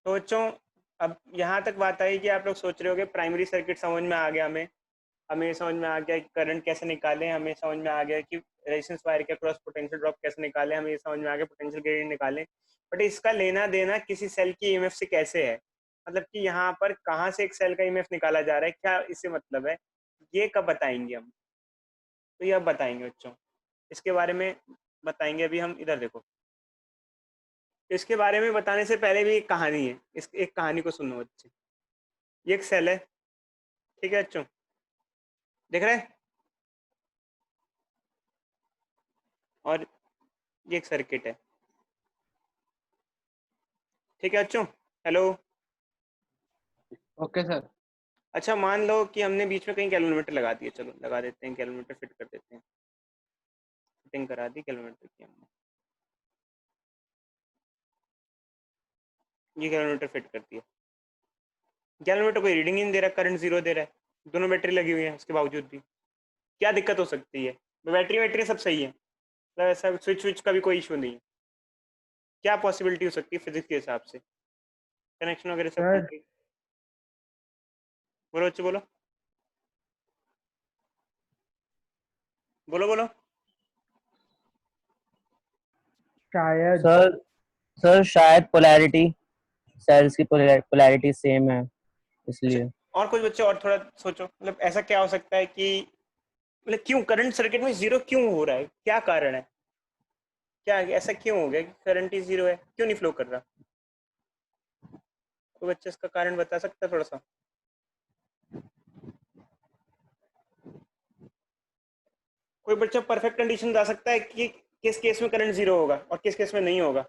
तो बच्चों अब यहाँ तक बात आई कि आप लोग सोच रहे होगे प्राइमरी सर्किट समझ में आ गया, हमें ये समझ में आ गया कि करंट कैसे निकालें, हमें समझ में आ गया कि रेजिस्टेंस वायर के क्रॉस पोटेंशियल ड्रॉप कैसे निकालें, हमें ये समझ में आ गया पोटेंशियल ग्रेडियंट निकालें। बट इसका लेना देना किसी सेल की ईएमएफ से कैसे है, मतलब कि यहाँ पर कहाँ से एक सेल का ईएमएफ निकाला जा रहा है, क्या इससे मतलब है, ये कब बताएंगे हम? तो ये अब बताएंगे बच्चों, इसके बारे में बताएंगे। अभी हम इधर देखो, इसके बारे में बताने से पहले भी एक कहानी है, इस एक कहानी को सुनो बच्चे। ये एक सेल है, ठीक है बच्चों, देख रहे हैं? और ये एक सर्किट है, ठीक है बच्चों। हेलो। Okay sir. अच्छा मान लो कि हमने बीच में कहीं कैलोमीटर लगा दिया, चलो लगा देते हैं, कैलोमीटर फिट कर देते हैं, फिटिंग करा दी कैलोमीटर की हमने, ये कैलोमीटर फिट कर दिया। कैलोमीटर कोई रीडिंग ही नहीं दे रहा, करंट जीरो दे रहा है, दोनों बैटरी लगी हुई है, उसके बावजूद भी क्या दिक्कत हो सकती है? बैटरी बैटरी सब सही है, मतलब ऐसा स्विच स्विच का भी कोई इशू नहीं है। क्या पॉसिबिलिटी हो सकती है फिजिक्स के हिसाब से, कनेक्शन वगैरह सब सर कंप्लीट? बोलो बच्चे बोलो, बोलो बोलो। शायद सर सर शायद पोलैरिटी, सेल्स की पोलैरिटी सेम है अच्छा इसलिए। और कुछ बच्चे और थोड़ा सोचो, मतलब ऐसा क्या हो सकता है कि, मतलब क्यों करंट सर्किट में जीरो क्यों हो रहा है, क्या कारण है, क्या ऐसा क्यों हो गया कि करंट ही जीरो है, क्यों नहीं फ्लो कर रहा? तो बच्चे इसका कारण बता सकते हैं थोड़ा सा? कोई बच्चा परफेक्ट कंडीशन बता सकता है कि किस केस में करंट जीरो होगा और किस केस में नहीं होगा?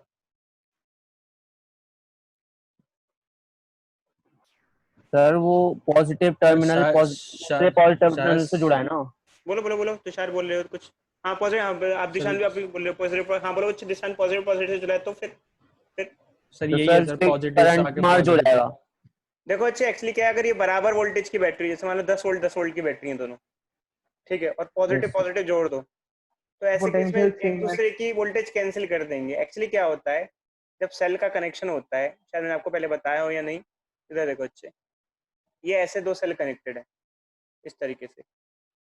सर वो पॉजिटिव सर टर्मिनल शायद पॉजिटिव शायद टर्मिनल से जुड़ा है ना। बोलो बोलो बोलो, तुषार बोल रहे हो कुछ? हाँ पॉजिटिव, हाँ आप दिशान भी आप भी बोल रहे हो पॉजिटिव, हाँ बोलो बच्चे, दिशान पॉजिटिव पॉजिटिव चला है तो फिर सर तो यही है सर सर, इस पे पॉजिटिव से करंट आके मर्ज हो पॉजिटिव पे। जाएगा। देखो अच्छे एक्चुअली क्या है, अगर ये बराबर वोल्टेज की बैटरी, जैसे मान लो 10 वोल्ट की बैटरी है दोनों, ठीक है, और पॉजिटिव यस। पॉजिटिव जोड़ दो, तो ऐसे केस में पोटेंशियल एक सेम है। दूसरे की वोल्टेज कैंसिल कर देंगे। एक्चुअली क्या होता है, जब सेल का कनेक्शन होता है, शायद मैंने आपको पहले बताया हो या नहीं, इधर देखो अच्छे, ये ऐसे दो सेल कनेक्टेड है इस तरीके से,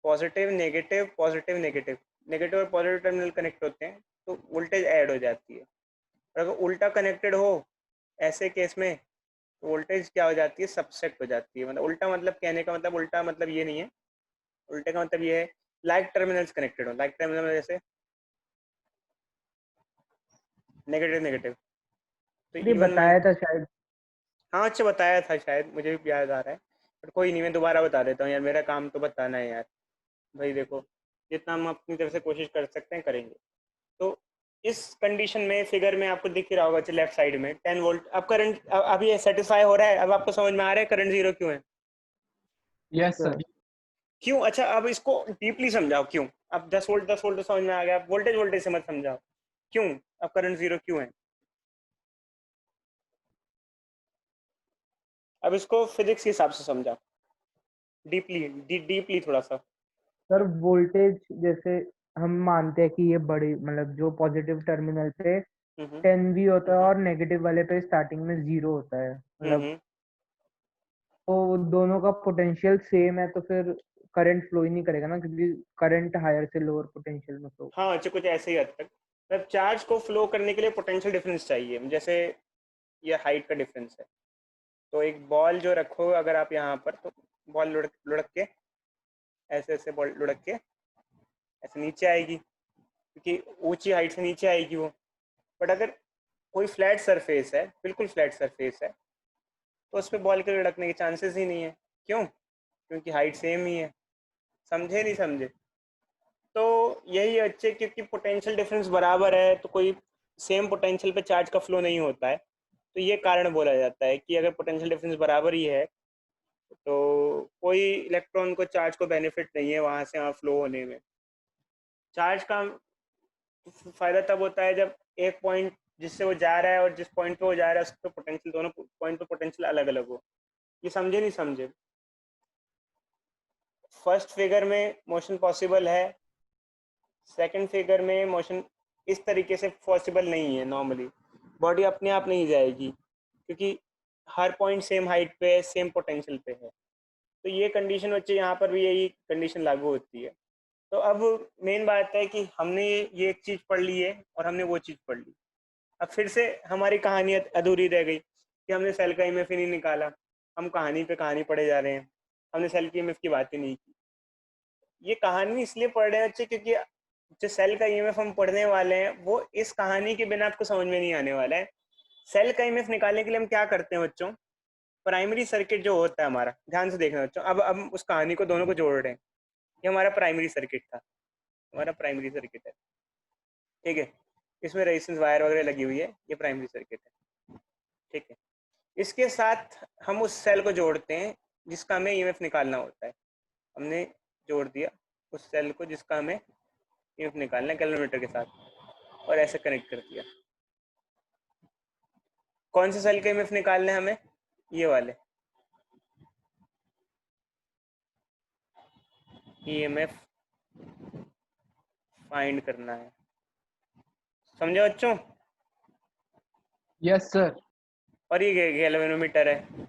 positive negative positive negative, negative और पॉजिटिव टर्मिनल कनेक्ट होते हैं, तो वोल्टेज ऐड हो जाती है। और अगर उल्टा कनेक्टेड हो ऐसे केस में, तो वोल्टेज क्या हो जाती है, सबसेक्ट हो जाती है। मतलब उल्टा मतलब कहने का मतलब, उल्टा मतलब ये नहीं है, उल्टे का मतलब ये है लाइक टर्मिनल्स कनेक्टेड हो, लाइक टर्मिनल जैसे नेगेटिव नेगेटिव, तो ये इवन बताया था शायद। हाँ अच्छा बताया था शायद, मुझे भी याद आ रहा है, बट कोई नहीं, मैं दोबारा बता देता हूँ यार, मेरा काम तो बताना है यार भाई। देखो जितना हम अपनी तरफ से कोशिश कर सकते हैं करेंगे। तो इस कंडीशन में फिगर में आपको दिख ही रहा होगा लेफ्ट साइड में 10 वोल्ट, अब करंट अभी ये सेटिस्फाई हो रहा है, अब आपको समझ में आ रहा है करंट जीरो क्यों है? Yes sir sir. क्यों? अच्छा अब इसको डीपली समझाओ क्यों। अब 10 वोल्ट तो समझ में आ गया, अब वोल्टेज वोल्टेज से मत समझाओ, क्यों अब करंट जीरो क्यों है? अब इसको फिजिक्स के हिसाब से समझाओ, डीपली डीपली थोड़ा सा। सर वोल्टेज जैसे हम मानते हैं कि ये बड़ी मतलब जो पॉजिटिव टर्मिनल पे हम्म 10 भी होता है और नेगेटिव वाले पे स्टार्टिंग में 0 होता है, मतलब हम्म तो दोनों का पोटेंशियल सेम है, तो फिर करंट फ्लो ही नहीं करेगा ना, क्योंकि करंट हायर से लोअर पोटेंशियल में फ्लो। हाँ अच्छा कुछ ऐसे ही हद तक, मतलब चार्ज को फ्लो करने के लिए पोटेंशियल डिफरेंस चाहिए, जैसे ये हाइट का डिफरेंस है, तो एक बॉल जो रखो अगर आप यहाँ पर, तो बॉल लुढ़क लुढ़क के ऐसे ऐसे बॉल लुढ़क के ऐसे नीचे आएगी, क्योंकि ऊंची हाइट से नीचे आएगी वो। बट अगर कोई फ्लैट सरफेस है, बिल्कुल फ्लैट सरफेस है, तो उस पर बॉल के लुढ़कने के चांसेस ही नहीं है। क्यों? क्योंकि हाइट सेम ही है। समझे नहीं समझे? तो यही अच्छे, क्योंकि पोटेंशियल डिफरेंस बराबर है, तो कोई सेम पोटेंशियल पे चार्ज का फ्लो नहीं होता है, तो ये कारण बोला जाता है कि अगर पोटेंशियल डिफरेंस बराबर ही है, तो कोई इलेक्ट्रॉन को चार्ज को बेनिफिट नहीं है वहां से वहाँ फ्लो होने में। चार्ज का फायदा तब होता है जब एक पॉइंट जिससे वो जा रहा है और जिस पॉइंट पे वो जा रहा है उस पर पोटेंशियल, दोनों पॉइंट पे पोटेंशियल अलग अलग हो। ये समझे नहीं समझे? फर्स्ट फिगर में मोशन पॉसिबल है, सेकंड फिगर में मोशन इस तरीके से पॉसिबल नहीं है। नॉर्मली बॉडी अपने आप नहीं जाएगी, क्योंकि हर पॉइंट सेम हाइट पे है, सेम पोटेंशियल पे है। तो ये कंडीशन बच्चे यहाँ पर भी यही कंडीशन लागू होती है। तो अब मेन बात है कि हमने ये एक चीज़ पढ़ ली है और हमने वो चीज़ पढ़ ली। अब फिर से हमारी कहानी अधूरी रह गई कि हमने सेल का ईएमएफ ही नहीं निकाला, हम कहानी पे कहानी पढ़े जा रहे हैं, हमने सेल की ईएमएफ की बात ही नहीं की। ये कहानी इसलिए पढ़ रहे हैं बच्चे क्योंकि जो सेल का ईएमएफ हम पढ़ने वाले हैं वो इस कहानी के बिना आपको समझ में नहीं आने वाला है। सेल का ईएमएफ निकालने के लिए हम क्या करते हैं बच्चों, प्राइमरी सर्किट जो होता है हमारा, ध्यान से देखना बच्चों, अब हम उस कहानी को दोनों को जोड़ रहे हैं। ये हमारा प्राइमरी सर्किट था, हमारा प्राइमरी सर्किट है, ठीक है, इसमें रेजिस्टेंस वायर वगैरह लगी हुई है, ये प्राइमरी सर्किट है, ठीक है। इसके साथ हम उस सेल को जोड़ते हैं जिसका हमें ईएमएफ निकालना होता है। हमने जोड़ दिया उस सेल को जिसका हमें ईएमएफ निकालना है कैलोमीटर के साथ, और ऐसे कनेक्ट कर दिया। कौन से सेल के ईएमएफ निकालने हैं हमें, ये वाले ईएमएफ फाइंड करना है, समझे बच्चों। Yes sir. और ये गैल्वेनोमीटर है,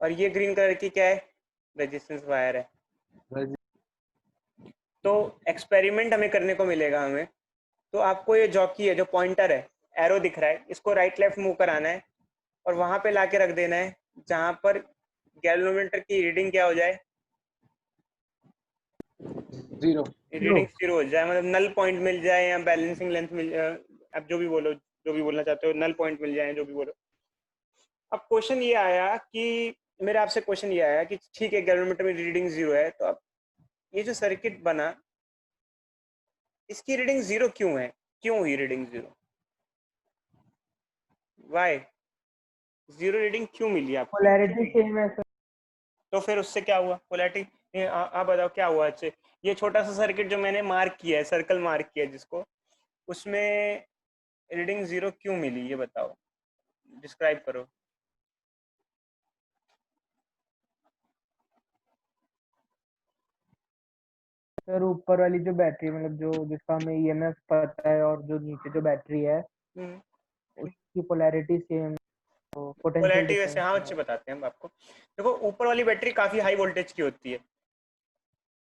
और ये ग्रीन कलर की क्या है, रेजिस्टेंस वायर है। तो एक्सपेरिमेंट हमें करने को मिलेगा हमें, तो आपको ये जॉकी है जो पॉइंटर है, एरो दिख रहा है, इसको राइट लेफ्ट मूव कराना है और वहां पे लाके रख देना है जहां पर गैल्वेनोमीटर की रीडिंग क्या हो जाए, जीरो। रीडिंग जीरो हो जाए, मतलब नल पॉइंट मिल जाए या बैलेंसिंग लेंथ मिल जाए, आप जो भी बोलो, जो भी बोलना चाहते हो, नल पॉइंट मिल जाए, जो भी बोलो। अब क्वेश्चन ये आया कि मेरे आपसे क्वेश्चन ये आया कि ठीक है गैल्वेनोमीटर में रीडिंग जीरो है, तो अब ये जो सर्किट बना इसकी रीडिंग जीरो क्यों है, क्यों हुई reading zero, why zero reading क्यों मिली आपको, पोलैरिटी सेम है सर। तो फिर उससे क्या हुआ पोलैरिटी, आप बताओ क्या हुआ अच्छे। ये छोटा सा सर्किट जो मैंने मार्क किया है, सर्कल मार्क किया है जिसको, उसमें रीडिंग जीरो क्यों मिली, ये बताओ, डिस्क्राइब करो। सर ऊपर वाली जो बैटरी मतलब जो जिसका हमें ईएमएफ पता है और जो नीचे जो बैटरी है उसकी पोलैरिटी सेम, तो पोटेंशियल पोलैरिटी वैसे डिफरेंस हाँ है। अच्छे बताते हैं हम आपको। देखो ऊपर वाली बैटरी काफी हाई वोल्टेज की होती है,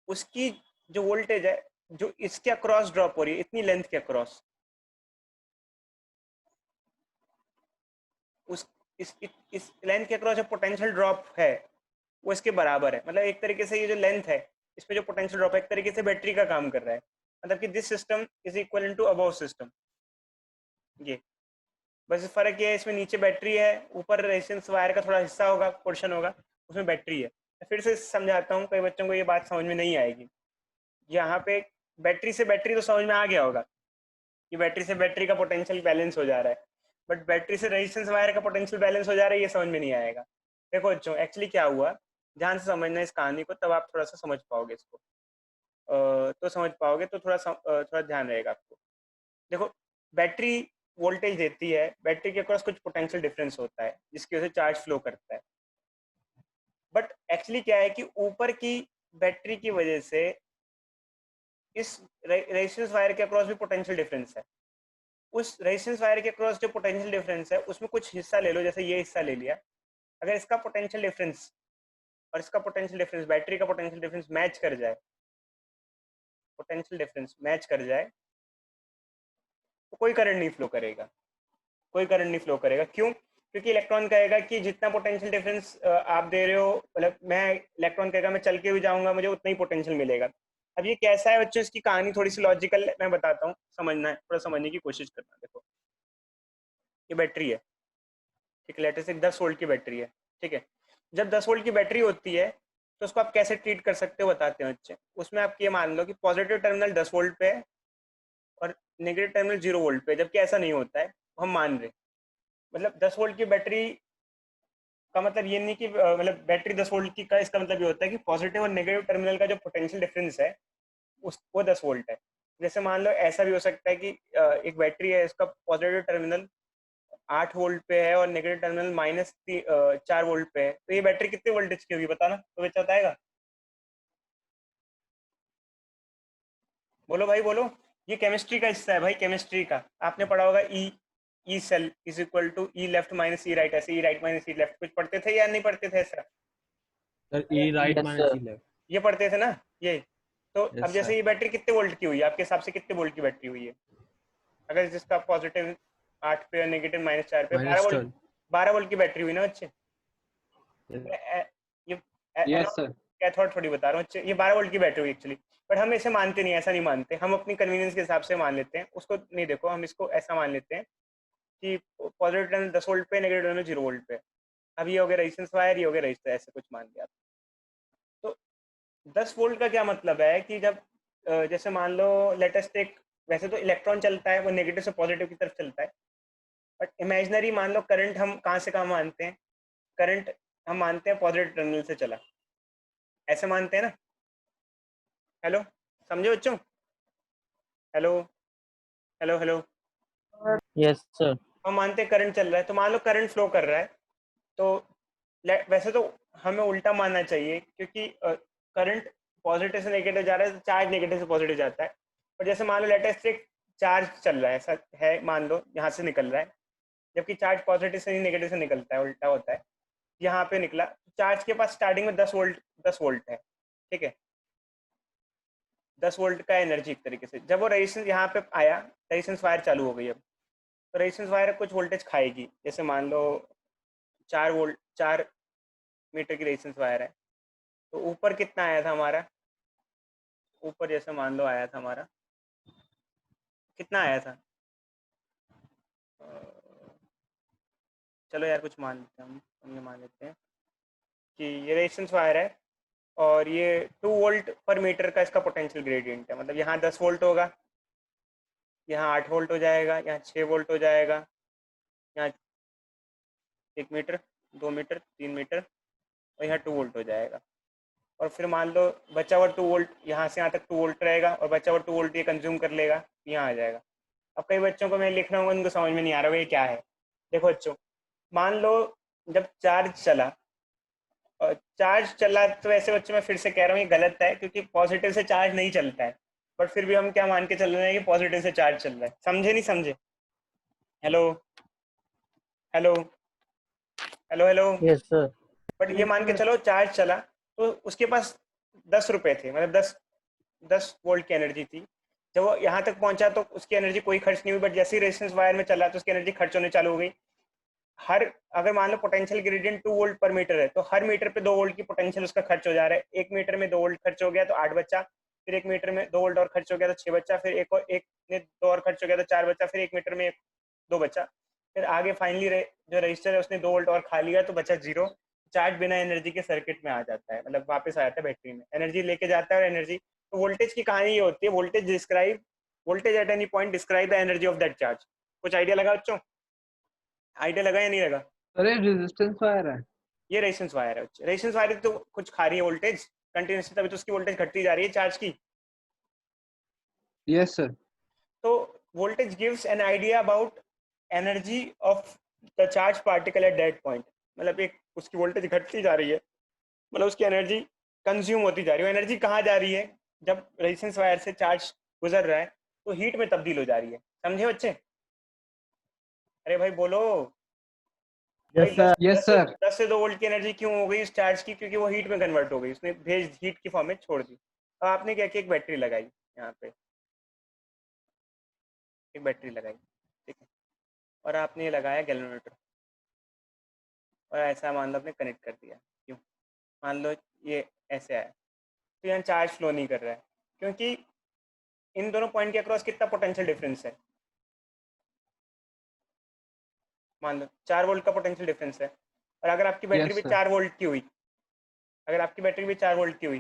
उसकी जो वोल्टेज है जो इसके अक्रॉस ड्रॉप हो रही है, इतनी लेंथ के अक्रॉस, उस इस लेंथ के अक्रॉस जो पोटेंशियल ड्रॉप है वो इसके बराबर है। मतलब एक तरीके से ये जो लेंथ है इस पे जो पोटेंशियल ड्रॉप है एक तरीके से बैटरी का काम कर रहा है, मतलब कि this system is equal to above system. ये बस फर्क ये है, इसमें नीचे बैटरी है, ऊपर रेजिस्टेंस वायर का थोड़ा हिस्सा होगा, पोर्शन होगा, उसमें बैटरी है। फिर से समझाता हूँ, कई बच्चों को ये बात समझ में नहीं आएगी। यहाँ पे बैटरी से बैटरी तो समझ में आ गया होगा कि बैटरी से बैटरी का पोटेंशियल बैलेंस हो जा रहा है, बट बैटरी से रेजिस्टेंस वायर का पोटेंशियल बैलेंस हो जा रहा है, ये समझ में नहीं आएगा। देखो बच्चों एक्चुअली क्या हुआ, ध्यान से समझना इस कहानी को, तब आप थोड़ा सा समझ पाओगे इसको, तो समझ पाओगे, तो थोड़ा ध्यान रहेगा आपको। देखो बैटरी वोल्टेज देती है, बैटरी के अक्रॉस कुछ पोटेंशियल डिफरेंस होता है जिसकी वजह से चार्ज फ्लो करता है, बट एक्चुअली क्या है कि ऊपर की बैटरी की वजह से इस रेजिस्टेंस वायर के अक्रॉस भी पोटेंशियल डिफरेंस है। उस रेजिस्टेंस वायर के अक्रॉस जो पोटेंशियल डिफरेंस है उसमें कुछ हिस्सा ले लो, जैसे ये हिस्सा ले लिया, अगर इसका पोटेंशियल डिफरेंस और इसका पोटेंशियल डिफरेंस, बैटरी का पोटेंशियल डिफरेंस मैच कर जाए, पोटेंशियल डिफरेंस मैच कर जाए, तो कोई करंट नहीं फ्लो करेगा, कोई करंट नहीं फ्लो करेगा। क्यों? क्योंकि इलेक्ट्रॉन कहेगा कि जितना पोटेंशियल डिफरेंस आप दे रहे हो, मतलब मैं, इलेक्ट्रॉन कहेगा मैं चल के भी जाऊंगा मुझे उतना ही पोटेंशियल मिलेगा। अब ये कैसा है बच्चों, इसकी कहानी थोड़ी सी लॉजिकल मैं बताता हूँ, समझना है, थोड़ा समझने की कोशिश करना। देखो ये बैटरी है, ठीक है, लेटेस्ट एक 10 वोल्ट की बैटरी है, ठीक है। जब 10 वोल्ट की बैटरी होती है तो उसको आप कैसे ट्रीट कर सकते हो बताते हैं बच्चे। उसमें आप ये मान लो कि पॉजिटिव टर्मिनल 10 वोल्ट पे है और नेगेटिव टर्मिनल 0 वोल्ट पे, जबकि ऐसा नहीं होता है, हम मान रहे। मतलब 10 वोल्ट की बैटरी का मतलब ये नहीं कि मतलब बैटरी 10 वोल्ट की का इसका मतलब ये होता है कि पॉजिटिव और नेगेटिव टर्मिनल का जो पोटेंशियल डिफरेंस है उस वो 10 वोल्ट है। जैसे मान लो ऐसा भी हो सकता है कि एक बैटरी है, इसका पॉजिटिव टर्मिनल 8 वोल्ट पे है और नेगेटिव टर्मिनल -4 वोल्ट पे है, तो ये बैटरी कितने वोल्टेज की होगी बताना, तो बच्चा बताएगा, बोलो भाई बोलो। ये केमिस्ट्री का हिस्सा है भाई, केमिस्ट्री का आपने पढ़ा होगा E, E cell is equal to E left minus E right, ऐसे E right minus E left कुछ पढ़ते थे या नहीं पढ़ते थे ऐसा? Sir E right Yes, minus sir. E left. ये पढ़ते थे ना ये। तो Yes, अब जैसे sir. ये बैटरी कितने वोल्ट की हुई है आपके हिसाब से, कितने वोल्ट की बैटरी हुई है? अगर जिसका पॉजिटिव 8 पे और नेगेटिव -4 पे, 12 वोल्ट, 12। 12 वोल्ट की बैटरी हुई ना बच्चे। ये यस सर। कैथोड थोड़ी बता रहा हूँ बच्चे, ये 12 वोल्ट की बैटरी हुई एक्चुअली। बट हम इसे मानते नहीं, ऐसा नहीं मानते हम, अपनी कन्वीनियंस के हिसाब से मान लेते हैं उसको। नहीं देखो, हम इसको ऐसा मान लेते हैं कि पॉजिटिव टर्मिनल 10 वोल्ट पे, नेगेटिव टर्मिनल 0 वोल्ट पे। अब ये हो गया रेजिस्टेंस वायर, ये हो गया रजिस्टर, ऐसे कुछ मान लिया। तो 10 वोल्ट का क्या मतलब है कि जब जैसे मान लो लेटेस्ट एक, वैसे तो इलेक्ट्रॉन चलता है वो नेगेटिव से पॉजिटिव की तरफ चलता है, बट इमेजिनरी मान लो करंट हम कहाँ से कहाँ मानते हैं, करंट हम मानते हैं पॉजिटिव टर्मिनल से चला, ऐसे मानते हैं ना। हेलो, समझे बच्चों? Hello hello hello. Yes, sir. हम मानते हैं करंट चल रहा है, तो मान लो करंट फ्लो कर रहा है, तो वैसे तो हमें उल्टा मानना चाहिए, क्योंकि करंट पॉजिटिव से नेगेटिव जा रहा है तो चार्ज नेगेटिव से पॉजिटिव जाता है। पर जैसे मान लो लेटेस्ट एक चार्ज चल रहा है, ऐसा है मान लो, यहाँ से निकल रहा है, जबकि चार्ज पॉजिटिव से नहीं नेगेटिव से निकलता है, उल्टा होता है। यहाँ पे निकला, चार्ज के पास स्टार्टिंग में 10 वोल्ट है, ठीक है, 10 वोल्ट का एनर्जी एक तरीके से। जब वो रेजिस्टेंस यहाँ पे आया, रेजिस्टेंस वायर चालू हो गई, अब तो रेजिस्टेंस वायर कुछ वोल्टेज खाएगी। जैसे मान लो 4 मीटर की रेजिस्टेंस वायर है, तो ऊपर कितना आया था हमारा, ऊपर जैसे मान लो आया था हमारा, कितना आया था, चलो यार कुछ मान लेते हैं हम ये मान लेते हैं कि ये रेजिस्टेंस वायर है और ये 2 वोल्ट पर मीटर का इसका पोटेंशियल ग्रेडियंट है। मतलब यहाँ 10 वोल्ट होगा, यहाँ 8 वोल्ट हो जाएगा, यहाँ 6 वोल्ट हो जाएगा, यहाँ 1 मीटर, 2 मीटर, 3 मीटर, और यहाँ 2 वोल्ट हो जाएगा। और फिर मान लो बचा हुआ 2 वोल्ट, यहाँ से यहाँ तक 2 वोल्ट रहेगा, और बचा हुआ 2 वोल्ट ये कंज्यूम कर लेगा, यहाँ आ जाएगा। अब कई बच्चों को मैं लिख रहा हूँ, उनको समझ में नहीं आ रहा ये क्या है। देखो बच्चों, मान लो जब चार्ज चला, और चार्ज चला, तो ऐसे बच्चों मैं फिर से कह रहा हूँ ये गलत है, क्योंकि पॉजिटिव से चार्ज नहीं चलता है, बट फिर भी हम क्या मान के चल रहे हैं कि पॉजिटिव से चार्ज चल रहा है। समझे नहीं समझे? Hello hello hello hello. Yes, sir. But ये मान के चलो चार्ज चला, तो उसके पास 10 रुपए थे, मतलब 10 वोल्ट की एनर्जी थी। जब वो यहाँ तक पहुंचा तो उसकी एनर्जी कोई खर्च नहीं हुई, बट जैसे ही रेजिस्टेंस वायर में चला तो उसकी एनर्जी खर्च होने चालू हो गई। हर, अगर मान लो पोटेंशियल ग्रेडियंट 2 वोल्ट पर मीटर है, तो हर मीटर पे 2 वोल्ट की पोटेंशियल उसका खर्च हो जा रहा है। 1 मीटर में 2 वोल्ट खर्च हो गया तो 8 बचा, फिर 1 मीटर में 2 वोल्ट और खर्च हो गया तो 6 बचा, फिर एक में 2 और खर्च हो गया तो 4 बचा, फिर 1 मीटर में 2 बचा, फिर आगे फाइनली जो रजिस्टर है उसने 2 वोल्ट और खा लिया तो बचा 0। चार्ज बिना एनर्जी के सर्किट में आ जाता है, मतलब वापस आ जाता है बैटरी में, एनर्जी लेके जाता है। और एनर्जी, तो वोल्टेज की कहानी ये होती है, voltage at any point describe the energy of that charge. कुछ आइडिया लगा बच्चों? आइडिया लगा या नहीं लगा? अरे रेजिस्टेंस वायर है। ये रेजिस्टेंस वायर है। रेजिस्टेंस वायर तो कुछ खा रही है वोल्टेज कंटिन्यूसली, तभी तो उसकी वोल्टेज घटती जा रही है चार्ज की। Yes sir. तो voltage gives an idea about energy of the charge particle at that point. मतलब एक उसकी वोल्टेज घटती जा रही है, मतलब उसकी एनर्जी कंज्यूम होती जा रही है। एनर्जी कहाँ जा रही है? जब रेजिस्टेंस वायर से चार्ज गुजर रहा है तो हीट में तब्दील हो जा रही है। समझे बच्चे? अरे भाई बोलो। Yes, भाई sir. Yes sir. 10 से 2 वोल्ट की एनर्जी क्यों हो गई उस चार्ज की? क्योंकि वो हीट में कन्वर्ट हो गई, उसने भेज हीट की फॉर्म में छोड़ दी। अब आपने क्या किया, एक बैटरी लगाई यहाँ पे, एक बैटरी लगाई, ठीक है, और आपने ये लगाया गैल्वेनोमीटर, और ऐसा मान लो आपने कनेक्ट कर दिया। क्यों? मान लो ये ऐसे आया, तो यहाँ चार्ज फ्लो नहीं कर रहा है, क्योंकि इन दोनों पॉइंट के अक्रॉस कितना पोटेंशियल डिफरेंस है? मान लो 4 वोल्ट का पोटेंशियल डिफरेंस है। और अगर आपकी बैटरी भी यस सर। 4 वोल्ट की हुई, अगर आपकी बैटरी भी 4 वोल्ट की हुई,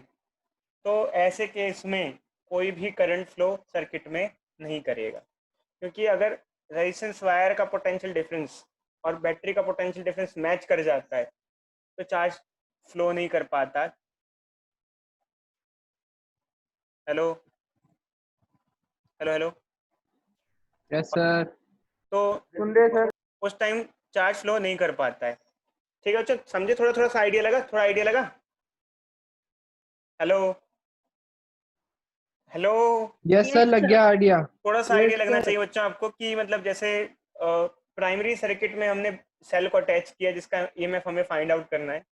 तो ऐसे केस में कोई भी करंट फ्लो सर्किट में नहीं करेगा, क्योंकि अगर रेजिस्टेंस वायर का पोटेंशियल डिफरेंस और बैटरी का पोटेंशियल डिफरेंस मैच कर जाता है तो चार्ज फ्लो नहीं कर पाता। Hello hello hello. Yes sir. तो सुन रहे सर। उस टाइम चार्ज फ्लो नहीं कर पाता है। ठीक है, अच्छा समझे? थोड़ा थोड़ा सा आइडिया लगा? थोड़ा आइडिया लगा? Hello hello. यस सर, लग गया आइडिया। थोड़ा सा आइडिया लगना चाहिए बच्चों आपको कि मतलब जैसे प्राइमरी सर्किट में हमने सेल को अटैच किया जिसका ईएमएफ हमें फाइंड आउट करना है,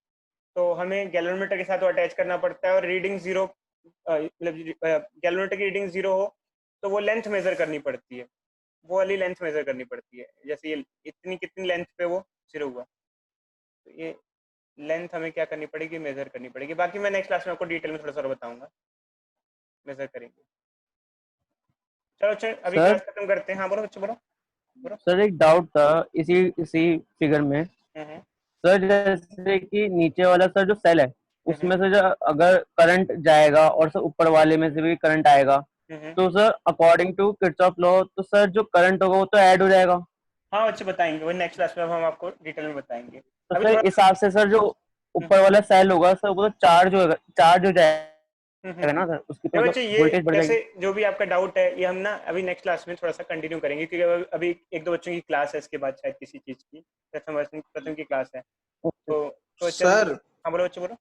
तो हमें गैल्वेनोमीटर के साथ वो अटैच करना पड़ता है, और रीडिंग जीरो, मतलब गैल्वेनोमीटर की रीडिंग जीरो हो तो वो लेंथ मेजर करनी पड़ती है, वो वाली लेंथ मेजर करनी पड़ती है, जैसे ये इतनी कितनी लेंथ पे वो जीरो हुआ, तो ये लेंथ हमें क्या करनी पड़ेगी, मेजर करनी पड़ेगी। बाकी मैं नेक्स्ट क्लास में आपको डिटेल में थोड़ा सा और बताऊंगा, मेजर करेंगे। चलो चलो अभी सर क्लास खत्म करते हैं। हाँ बोलो बच्चे, बोलो बोलो। सर एक डाउट था इसी इसी फिगर में। हम्म सर जैसे कि नीचे वाला सर जो सेल है हम्म उसमें से जो अगर करंट जाएगा और सर ऊपर वाले में से भी करंट आएगा, हम्म। तो sir according to Kirchhoff law तो सर जो करंट होगा वो तो ऐड हो जाएगा। हाँ बच्चे बताएंगे, वो नेक्स्ट क्लास में हम आपको डिटेल में बताएंगे। तो अभी सर थोड़ा इस हिसाब से सर जो हम्म ऊपर वाला सेल होगा सर वो तो चार्ज हो जाएगा हम्म। ना सर, उसकी नहीं तो बच्चे, मतलब ये वोल्टेज बढ़ जाएगी। जैसे जो भी आपका डाउट है ये हम ना अभी नेक्स्ट क्लास में थोड़ा सा कंटिन्यू करेंगे, क्योंकि अभी एक दो बच्चों की क्लास है, इसके बाद शायद किसी चीज़ की प्रथम की क्लास है, तो चल। सर हाँ बोलो बच्चे, बोलो।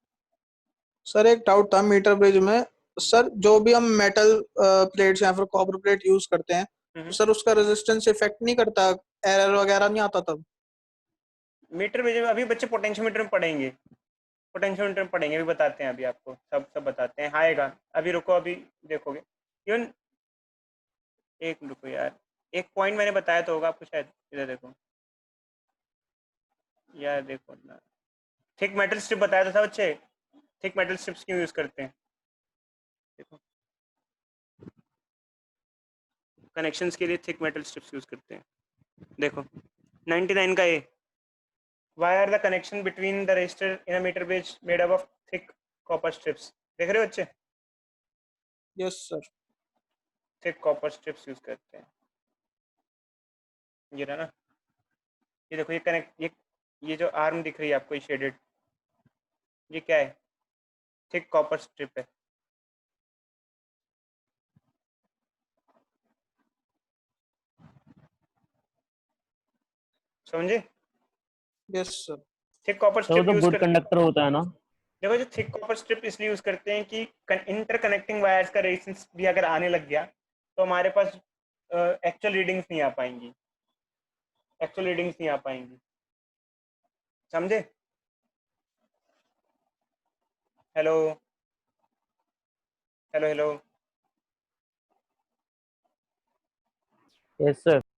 सर एक डाउट था मीटर ब्रिज में। सर जो भी हम मेटल प्लेट्स या फिर कॉपर प्लेट यूज करते हैं तो सर उसका रेजिस्टेंस इफेक्ट नहीं करता, एरर वगैरह नहीं आता तब? मीटर में अभी बच्चे पोटेंशियोमीटर में पढ़ेंगे, पोटेंशियोमीटर में पढ़ेंगे, अभी बताते हैं, अभी आपको सब सब बताते हैं, आएगा अभी, रुको अभी देखोगे। इवन एक रुको यार, एक पॉइंट मैंने बताया तो होगा आपको शायद, इधर देखो यार, देखो ना, थिक मेटल स्ट्रिप बताया तो था बच्चे, थिक मेटल स्ट्रिप्स क्यों यूज करते हैं, देखो कनेक्शंस के लिए थिक मेटल स्ट्रिप्स यूज करते हैं, देखो 99 का ए, why are the connection between the resistor in a meter bridge made up of thick copper strips, देख रहे हो बच्चे, yes sir. Thick copper strips use करते हैं, ये रहा ना, ये देखो ये कनेक्ट, ये जो आर्म दिख रही है आपको, ये शेडेड, ये क्या है, थिक कॉपर स्ट्रिप है, समझे, यस सर। थिक कॉपर तो वो स्ट्रिप तो यूज गुड कर, कंडक्टर होता है ना। देखो जो थिक कॉपर स्ट्रिप इसलिए यूज करते हैं कि इंटरकनेक्टिंग वायर्स का रेजिस्टेंस भी अगर आने लग गया तो हमारे पास एक्चुअल रीडिंग्स नहीं आ पाएंगी, एक्चुअल रीडिंग्स नहीं आ पाएंगी, समझे। Hello hello hello. Yes sir.